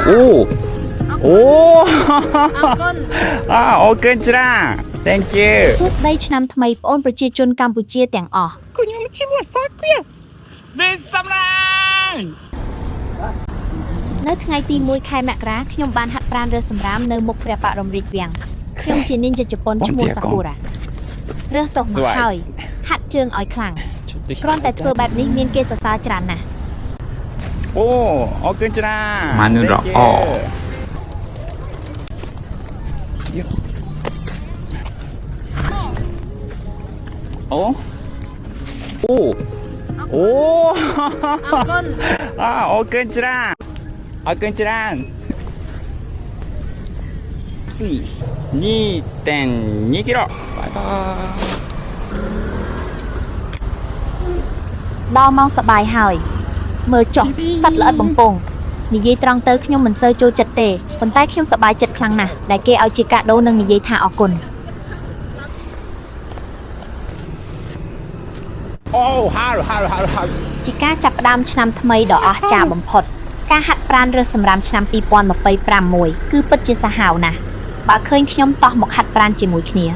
អូអូខេច្រា thank you សួស្តីឆ្នាំថ្មីបងប្រជាជនកម្ពុជាទាំងអស់ ខ្ញុំជាវសាគៀវាសម្លាញ់ នៅថ្ងៃទី1ខែមករាខ្ញុំបានហាត់ប្រាណរើសសម្រាមនៅមុខព្រះបរមរាជវាំងខ្ញុំជានីនជប៉ុនឈ្មោះសាគូរ៉ារើសទោះមកហើយហាត់ជើងឲ្យខ្លាំងគ្រាន់តែធ្វើបែបនេះមានគេសរសើរច្រើនណាស់ អូអូខេច្រា Manu rõអូអូខេច្រាអូខេច្រា2.2 គីឡូបាយបាយ ដល់ម៉ោងសប្បាយហើយមើលចុះសត្វល្អិតបំពងនិយាយត្រង់ទៅខ្ញុំមិនសូវចូលចិត្តទេប៉ុន្តែខ្ញុំសប្បាយចិត្តខ្លាំងណាស់ដែលគេឲ្យជាកាដូនិងនិយាយថាអរគុណ អូហាល់ ជាការចាប់ផ្ដើមឆ្នាំថ្មីដ៏អស្ចារ្យបំផុតការហាត់ប្រាណរើសសម្រាមឆ្នាំ2025មួយគឺពិតជាសាហាវណាស់បើឃើញខ្ញុំតោះមកហាត់ប្រាណជាមួយគ្នា